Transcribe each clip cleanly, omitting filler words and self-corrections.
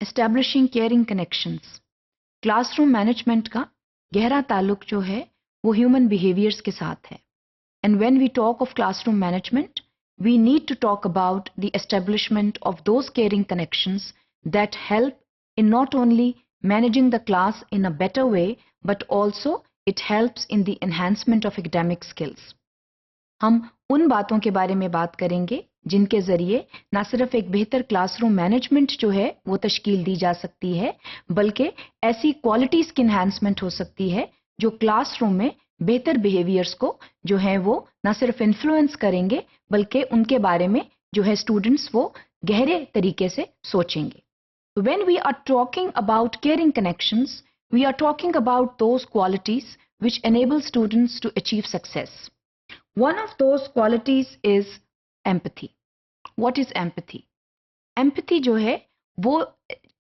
Establishing caring connections. Classroom management का गहरा ताल्लुक जो है वो ह्यूमन बिहेवियर्स के साथ है। And when we talk of classroom management, we need to talk about the establishment of those caring connections that help in not only managing the class in a better way, but also it helps in the enhancement of academic skills. हम उन बातों के बारे में बात करेंगे जिनके जरिए ना सिर्फ एक बेहतर क्लासरूम मैनेजमेंट जो है वो तश्कील दी जा सकती है, बल्कि ऐसी क्वालिटीज की एनहांसमेंट हो सकती है जो क्लासरूम में बेहतर बिहेवियर्स को जो है वो ना सिर्फ इन्फ्लुएंस करेंगे, बल्कि उनके बारे में जो है स्टूडेंट्स वो गहरे तरीके से सोचेंगे। When we are talking about caring connections, we are talking about those qualities which enable students to achieve success. One of those qualities is empathy. What is empathy? Empathy जो है वो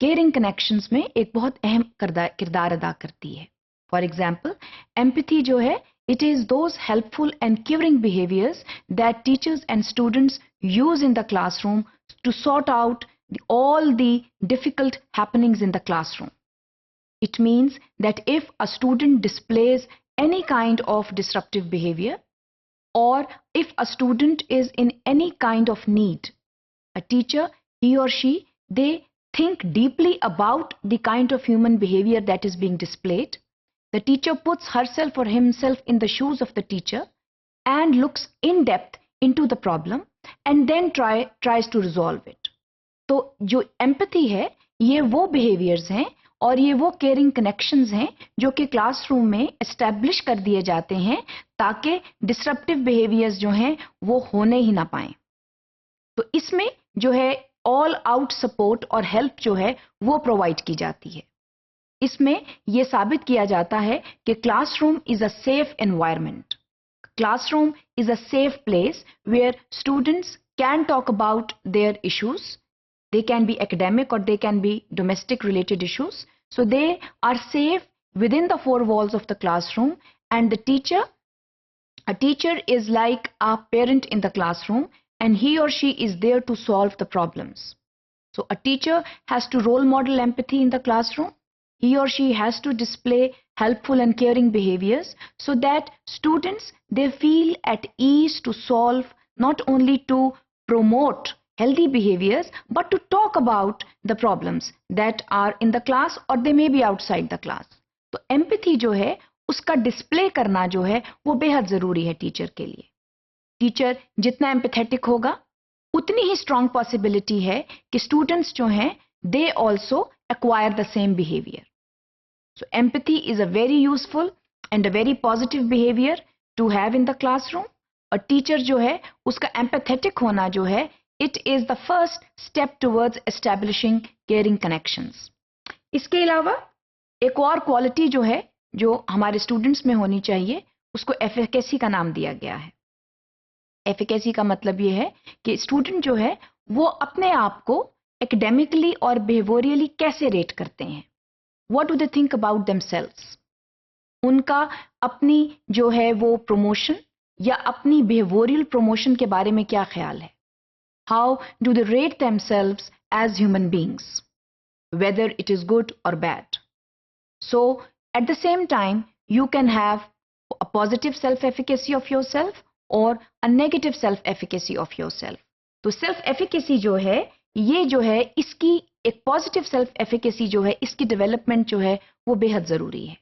caring connections में एक बहुत अहम किरदार अदा करती है। For example, empathy जो है, it is those helpful and caring behaviors that teachers and students use in the classroom to sort out all the difficult happenings in the classroom. It means that if a student displays any kind of disruptive behavior, or if a student is in any kind of need, a teacher, he or she, they think deeply about the kind of human behavior that is being displayed. The teacher puts herself or himself in the shoes of the teacher and looks in depth into the problem and then tries to resolve it. तो जो empathy है, ये वो behaviors हैं और ये वो caring connections हैं जो कि क्लासरूम में establish कर दिए जाते हैं ताकि disruptive behaviors जो हैं वो होने ही ना पाएं। तो इसमें जो है all out support और help जो है वो provide की जाती है। इसमें यह साबित किया जाता है कि classroom is a safe environment. Classroom is a safe place where students can talk about their issues. They can be academic और they can be domestic related issues, so they are safe within the four walls of the classroom. And the teacher is like a parent in the classroom and he or she is there to solve the problems. So a teacher has to role model empathy in the classroom. He or she has to display helpful and caring behaviors so that students, they feel at ease to solve, not only to promote healthy behaviors, but to talk about the problems that are in the class or they may be outside the class. तो empathy जो है उसका display करना जो है वो बेहद जरूरी है टीचर के लिए। टीचर जितना एम्पैथेटिक होगा उतनी ही स्ट्रांग पॉसिबिलिटी है कि स्टूडेंट्स जो हैं they also acquire the same behaviour. So empathy is a very useful and a very positive behaviour to have in the classroom. और टीचर जो है उसका एम्पैथेटिक होना जो है it is the first step towards establishing caring connections. इसके अलावा एक और क्वालिटी जो है जो हमारे स्टूडेंट्स में होनी चाहिए उसको एफिकेसी का नाम दिया गया है। एफिकेसी का मतलब ये है कि स्टूडेंट जो है वो अपने आप को एकेडमिकली और बिहेवियरली कैसे रेट करते हैं। What do they think about themselves? उनका अपनी जो है वो प्रमोशन या अपनी बिहेवियरल प्रमोशन के बारे में क्या ख्याल है? How do they rate themselves as human beings, whether it is good और bad? So at the same time you can have a positive self efficacy of yourself और a negative self efficacy of yourself. तो self efficacy जो है ये जो है इसकी एक पॉजिटिव सेल्फ एफिकेसी जो है इसकी डेवलपमेंट जो है वो बेहद जरूरी है।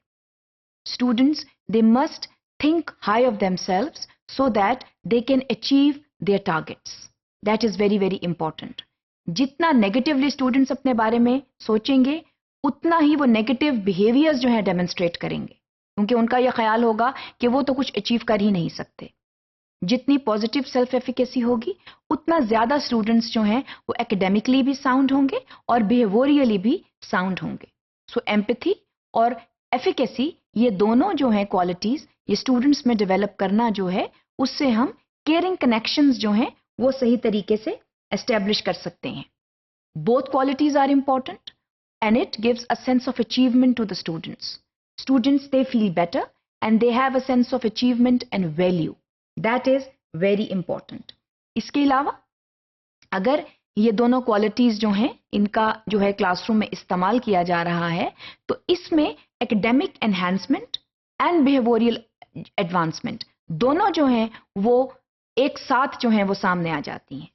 Students they must think high of themselves so that they can achieve their targets. That is very very important. जितना नेगेटिवली स्टूडेंट्स अपने बारे में सोचेंगे उतना ही वो नेगेटिव बिहेवियर्स जो है डेमोन्स्ट्रेट करेंगे, क्योंकि उनका यह ख्याल होगा कि वो तो कुछ अचीव कर ही नहीं सकते। जितनी पॉजिटिव सेल्फ एफिकेसी होगी उतना ज्यादा स्टूडेंट्स जो हैं वो एकेडमिकली भी साउंड होंगे और बिहेवियरली भी साउंड होंगे। सो एम्पैथी और एफिकेसी ये दोनों जो हैं क्वालिटीज ये स्टूडेंट्स में डेवलप करना जो है उससे हम केयरिंग कनेक्शंस जो हैं वो सही तरीके से एस्टेब्लिश कर सकते हैं। Both qualities are important and it gives a sense of achievement to the students. Students they feel better and they have a sense of achievement and value. That is very important. इसके अलावा अगर ये दोनों qualities जो हैं इनका जो है क्लासरूम में इस्तेमाल किया जा रहा है, तो इसमें academic enhancement and behavioural advancement दोनों जो हैं वो एक साथ जो हैं वो सामने आ जाती हैं.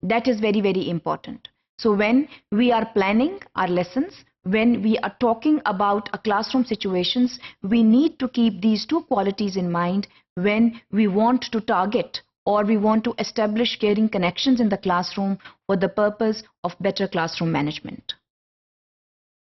That is very, very important. So when we are planning our lessons, when we are talking about a classroom situations, we need to keep these two qualities in mind when we want to target or we want to establish caring connections in the classroom for the purpose of better classroom management.